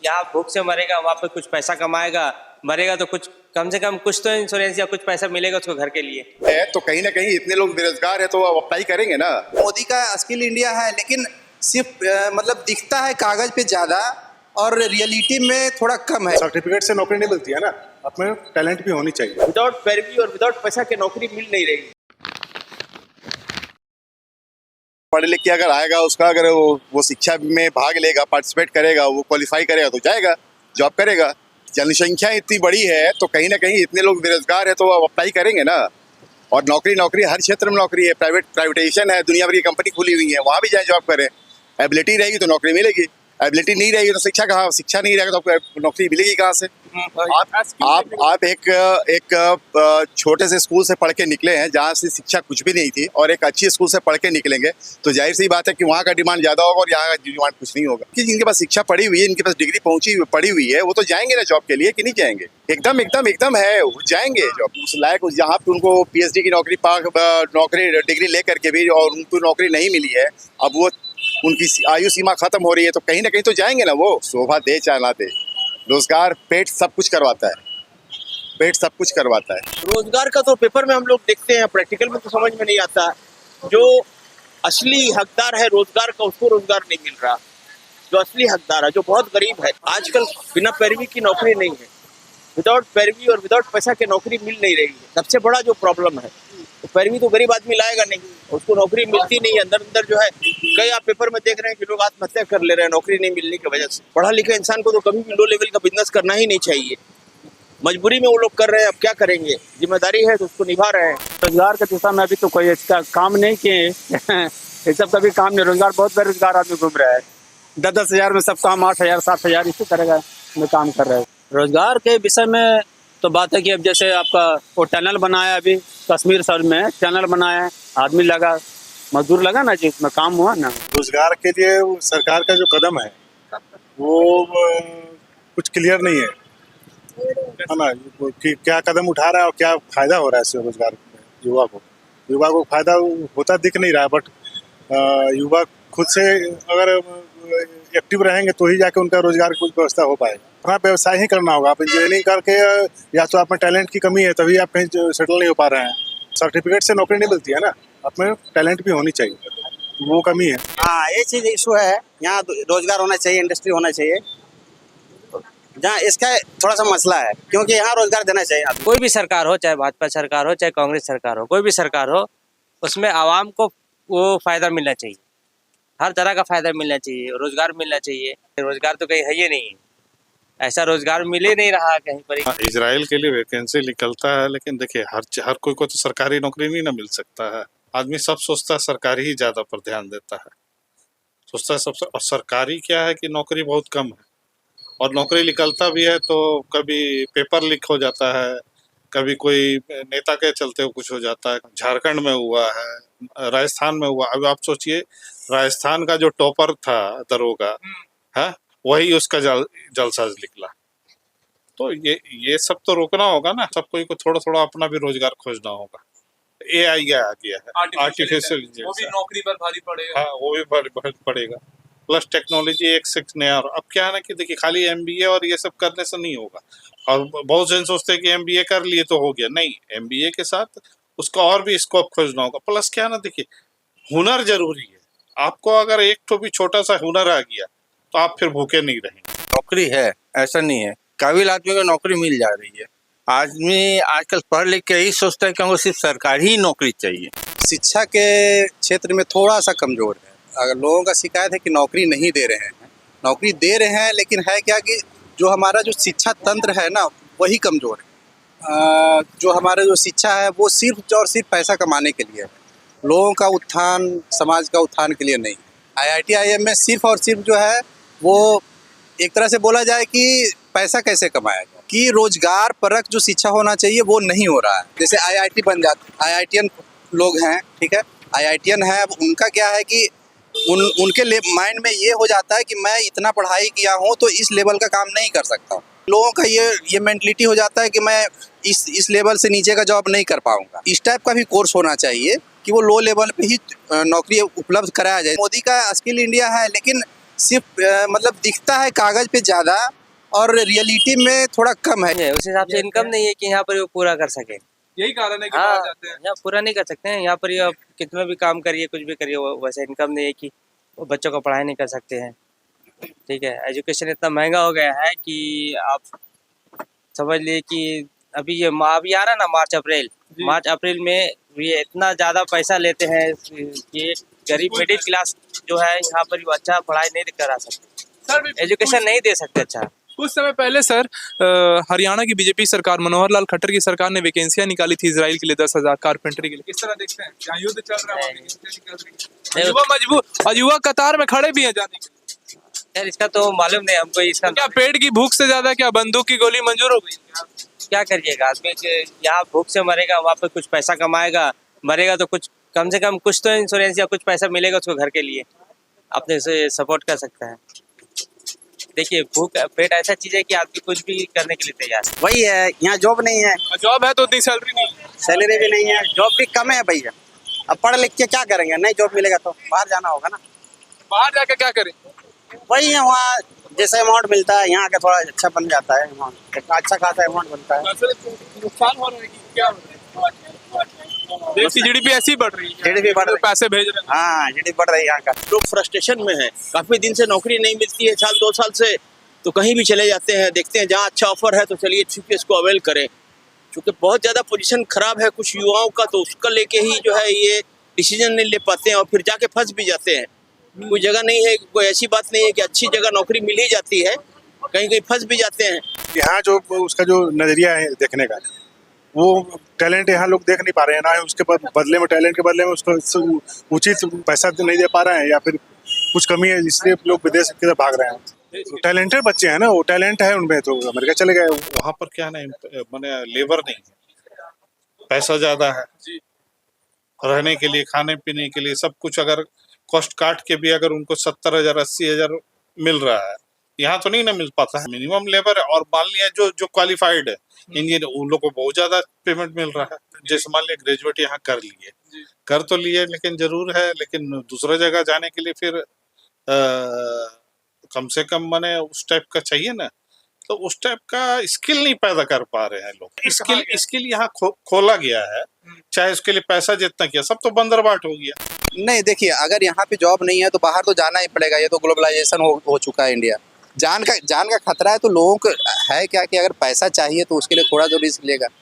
यहाँ भूख से मरेगा, वहाँ पे कुछ पैसा कमाएगा, मरेगा तो कुछ कम से कम कुछ तो इंश्योरेंस या कुछ पैसा मिलेगा उसको घर के लिए। है तो कहीं ना कहीं इतने लोग बेरोजगार है तो वो अप्लाई करेंगे ना। मोदी का स्किल इंडिया है, लेकिन सिर्फ मतलब दिखता है कागज पे ज्यादा और रियलिटी में थोड़ा कम है। सर्टिफिकेट से नौकरी नहीं मिलती है ना, अपने टैलेंट भी होनी चाहिए। विदाउट पैरवी और विदाउट पैसा की नौकरी मिल नहीं रही। पढ़ लिख के अगर आएगा, उसका अगर वो शिक्षा में भाग लेगा, पार्टिसिपेट करेगा, वो क्वालिफाई करेगा तो जाएगा, जॉब करेगा। जनसंख्या इतनी बड़ी है तो कहीं ना कहीं इतने लोग बेरोजगार है तो वो अप्लाई करेंगे ना। और नौकरी हर क्षेत्र में नौकरी है। प्राइवेटाइजेशन है, दुनिया भर की कंपनी खुली हुई है, वहाँ भी जाए जॉब करें। एबिलिटी रहेगी तो नौकरी मिलेगी, एबिलिटी नहीं रहेगी तो शिक्षा नहीं रहेगा तो आपको नौकरी मिलेगी कहाँ से। आप एक छोटे से स्कूल से पढ़ के निकले हैं जहाँ से शिक्षा कुछ भी नहीं थी, और एक अच्छी स्कूल से पढ़ के निकलेंगे तो जाहिर सी बात है कि वहाँ का डिमांड ज़्यादा होगा और यहाँ का डिमांड कुछ नहीं होगा। कि जिनके पास शिक्षा पढ़ी हुई है, इनके पास डिग्री पड़ी हुई है, वो तो जाएंगे ना जॉब के लिए, कि नहीं जाएंगे? एकदम है, वो जाएंगे जॉब। उस लायक जहाँ पे उनको PhD की नौकरी डिग्री ले करके भी और उनको नौकरी नहीं मिली है, अब वो उनकी आयु सीमा खत्म हो रही है तो कहीं ना कहीं तो जाएंगे ना। वो शोभा दे चाहे ना दे, रोजगार पेट सब कुछ करवाता है। रोजगार का तो पेपर में हम लोग देखते हैं, प्रैक्टिकल में तो समझ में नहीं आता। जो असली हकदार है रोजगार का, उसको रोजगार नहीं मिल रहा। जो असली हकदार है, जो बहुत गरीब है, आजकल बिना पैरवी की नौकरी नहीं है। विदाउट पैरवी और विदाउट पैसा की नौकरी मिल नहीं रही है। सबसे बड़ा जो प्रॉब्लम है, तो पैरवी तो गरीब आदमी लाएगा नहीं, उसको नौकरी मिलती नहीं। अंदर जो है, कई आप पेपर में देख रहे हैं कि लोग आत्महत्या कर ले रहे हैं नौकरी नहीं मिलने की वजह से। पढ़ा लिखा इंसान को तो कभी भी लो लेवल का बिजनेस करना ही नहीं चाहिए। मजबूरी में वो लोग कर रहे हैं, अब क्या करेंगे, जिम्मेदारी है तो उसको निभा रहे हैं। रोजगार के दिशा में अभी तो कोई इसका काम नहीं किए ये सब कभी काम नहीं। रोजगार बहुत बेरोजगार आदमी घूम रहा है। 10-10 हज़ार में सब काम 8,000 7,000 इसी तरह का में काम कर रहे हैं। रोजगार के विषय में तो बात है कि अब जैसे आपका वो टनल बनाया, अभी कश्मीर शहर में टनल बनाया, आदमी लगा, मजदूर लगा ना, जिसमें काम हुआ ना। रोजगार के लिए सरकार का जो कदम है वो कुछ क्लियर नहीं है ना, कि क्या कदम उठा रहा है और क्या फायदा हो रहा है इससे रोजगार युवा को फायदा होता दिख नहीं रहा है। बट युवा खुद से अगर एक्टिव रहेंगे तो ही जाके उनका रोजगार की कुछ व्यवस्था हो पाएगा। अपना व्यवसाय ही करना होगा। आप इंजीनियरिंग करके या तो आप में टैलेंट की कमी है तभी आप कहीं सेटल नहीं हो पा रहे हैं। सर्टिफिकेट से नौकरी नहीं मिलती है ना, अपने टैलेंट भी होनी चाहिए, वो कमी है। हाँ, ये चीज इशू है। यहाँ रोजगार होना चाहिए, इंडस्ट्री होना चाहिए, जहाँ इसका थोड़ा सा मसला है, क्योंकि यहाँ रोजगार देना चाहिए। कोई भी सरकार हो, चाहे भाजपा सरकार हो, चाहे कांग्रेस सरकार हो, कोई भी सरकार हो, उसमें आवाम को वो फायदा मिलना चाहिए। हर तरह का फायदा मिलना चाहिए, रोजगार मिलना चाहिए। रोजगार तो कहीं है ही नहीं, ऐसा रोजगार मिल ही नहीं रहा कहीं पर। इजराइल के लिए वैकेंसी निकलता है, लेकिन देखिए हर कोई को तो सरकारी नौकरी नहीं ना मिल सकता है। आदमी सब सोचता है सरकारी ही ज्यादा पर ध्यान देता है, सोचता है सबसे। और सरकारी क्या है कि नौकरी बहुत कम है, और नौकरी निकलता भी है तो कभी पेपर लीक हो जाता है, कभी कोई नेता के चलते हुए कुछ हो जाता है। झारखंड में हुआ है, राजस्थान में हुआ। अब आप सोचिए, राजस्थान का जो टॉपर था दरोगा है, वही उसका जलसा निकला। तो ये सब तो रोकना होगा ना। सब कोई को थोड़ा थोड़ा अपना भी रोजगार खोजना होगा। AI आ गया है, आर्टिफिशियल वो भी नौकरी पर भारी पड़ेगा। हाँ, वो भी भारी पड़ेगा। प्लस टेक्नोलॉजी एक से नया। और अब क्या है ना कि देखिए, खाली MBA और ये सब करने से नहीं होगा। और बहुत जन सोचते हैं कि MBA कर लिए तो हो गया। नहीं, MBA के साथ उसका और भी स्कोप खोजना होगा। प्लस क्या है ना, देखिए हुनर जरूरी है। आपको अगर एक तो भी छोटा सा हुनर आ गया तो आप फिर भूखे नहीं रहेंगे। नौकरी है ऐसा नहीं है, काबिल आदमी को नौकरी मिल जा रही है। आदमी आजकल पढ़ लिख के यही सोचता है कि हमको सिर्फ सरकारी ही नौकरी चाहिए। शिक्षा के क्षेत्र में थोड़ा सा कमजोर है। अगर लोगों का शिकायत है कि नौकरी नहीं दे रहे हैं, नौकरी दे रहे हैं, लेकिन है क्या कि जो हमारा जो शिक्षा तंत्र है ना, वही कमजोर है। जो हमारा जो शिक्षा है वो सिर्फ और सिर्फ पैसा कमाने के लिए है, लोगों का उत्थान, समाज का उत्थान के लिए नहीं। IIT IIM में सिर्फ और सिर्फ जो है वो एक तरह से बोला जाए कि पैसा कैसे कमाया जाए, कि रोजगार परक जो शिक्षा होना चाहिए वो नहीं हो रहा है। जैसे IIT बन जाते, IITian लोग हैं, ठीक है, IITian है, अब उनका क्या है कि उनके माइंड में ये हो जाता है कि मैं इतना पढ़ाई किया हूँ तो इस लेवल का काम नहीं कर सकता। लोगों का ये मेंटलिटी हो जाता है कि मैं इस लेवल से नीचे का जॉब नहीं कर पाऊंगा। इस टाइप का भी कोर्स होना चाहिए कि वो लो लेवल पे ही नौकरी उपलब्ध कराया जाए। मोदी का स्किल इंडिया है, लेकिन सिर्फ मतलब दिखता है कागज पे ज्यादा और रियलिटी में थोड़ा कम है। उस हिसाब से इनकम नहीं है कि यहाँ पर वो पूरा कर सके। यही कारण है कि हाँ, बाहर जाते हैं। यहाँ पूरा नहीं कर सकते हैं। यहाँ पर ये आप कितना भी काम करिए, कुछ भी करिए, वैसे इनकम नहीं है कि वो बच्चों को पढ़ाई नहीं कर सकते हैं। ठीक है, एजुकेशन इतना महंगा हो गया है कि आप समझ लिए कि अभी आ रहा है ना मार्च अप्रैल में ये इतना ज़्यादा पैसा लेते हैं कि गरीब मिडिल क्लास जो है यहाँ पर वो अच्छा पढ़ाई नहीं करा सकते, सर एजुकेशन नहीं दे सकते अच्छा। कुछ समय पहले सर हरियाणा की बीजेपी सरकार मनोहर लाल खट्टर की सरकार ने वैकेंसियां निकाली थी इजराइल के लिए 10,000 कारपेंटरी के लिए। किस तरह देखते हैं? यहाँ युद्ध चल रहा है, वैकेंसियां निकल रही हैं। युवा मजबूर और युवा कतार में खड़े भी हैं जाने के लिए। यार इसका तो मालूम नहीं हमको। इसका क्या पेट की भूख से ज्यादा क्या बंदूक की गोली मंजूर हो गई? क्या करिएगा आदमी यहाँ भूख से मरेगा, वहाँ पे कुछ पैसा कमाएगा, मरेगा तो कुछ कम से कम कुछ तो इंश्योरेंस या कुछ पैसा मिलेगा उसको घर के लिए, अपने से सपोर्ट कर सकता है। देखिए भूख पेट ऐसा चीज है कि आदमी कुछ भी करने के लिए तैयार है। वही है, यहाँ जॉब नहीं है, जॉब है तो उतनी सैलरी नहीं है। सैलरी भी नहीं है, जॉब भी कम है भैया। अब पढ़ लिख के क्या करेंगे? नहीं जॉब मिलेगा तो बाहर जाना होगा ना। बाहर जाके क्या करें? वही है, वहाँ जैसा अमाउंट मिलता है यहाँ का थोड़ा अच्छा बन जाता है, वहाँ अच्छा खासा अमाउंट बनता है। नुकसान हो रहा है कि क्या हो रहा है? देश की जीडीपी ऐसी ही बढ़ रही है, जीडीपी बढ़ रही है। पैसे भेज रहे हैं। हाँ जीडीपी बढ़ रही है यहाँ का। लोग फ्रस्ट्रेशन में है, काफी दिन से नौकरी नहीं मिलती है, साल 2 साल से, तो कहीं भी चले जाते हैं, देखते हैं जहाँ अच्छा ऑफर है तो चलिए ठीक है इसको अवेल करें। क्योंकि बहुत ज़्यादा पोजीशन खराब है कुछ युवाओं का, तो उसका लेके ही जो है ये डिसीजन नहीं ले पाते हैं और फिर जाके फंस भी जाते हैं। कोई जगह नहीं है, कोई ऐसी बात नहीं है कि अच्छी जगह नौकरी मिल ही जाती है, कहीं कहीं फंस भी जाते हैं। यहाँ जो उसका जो नजरिया है देखने का, वो टैलेंट यहाँ लोग देख नहीं पा रहे हैं ना, उसके बदले में टैलेंट के बदले में उसको उचित पैसा नहीं दे पा रहे हैं या फिर कुछ कमी है, इसलिए लोग विदेश की तरफ भाग रहे हैं। टैलेंटेड बच्चे हैं ना, वो टैलेंट है उनमें, तो अमेरिका चले गए। वहाँ पर क्या नहीं, मैंने लेबर नहीं है, पैसा ज्यादा है रहने के लिए, खाने पीने के लिए, सब कुछ अगर कॉस्ट काट के भी अगर उनको 70,000 80,000 मिल रहा है, यहाँ तो नहीं ना मिल पाता है। मिनिमम लेबर है और मान लिया जो क्वालिफाइड है इंजीनियर, उन लोगों को बहुत ज्यादा पेमेंट मिल रहा है। जैसे मान लिया ग्रेजुएट यहाँ कर तो लिए, लेकिन जरूर है, लेकिन दूसरा जगह जाने के लिए फिर कम से कम माने उस टाइप का चाहिए ना, तो उस टाइप का स्किल नहीं पैदा कर पा रहे हैं लोग। स्किल यहाँ खोला गया है, चाहे उसके लिए पैसा जितना किया, सब तो बंदरबाट हो गया। नहीं देखिए, अगर यहाँ पे जॉब नहीं है तो बाहर तो जाना ही पड़ेगा, ये तो ग्लोबलाइजेशन हो चुका है इंडिया। जान का खतरा है तो लोगों को है क्या कि अगर पैसा चाहिए तो उसके लिए थोड़ा तो रिस्क लेगा।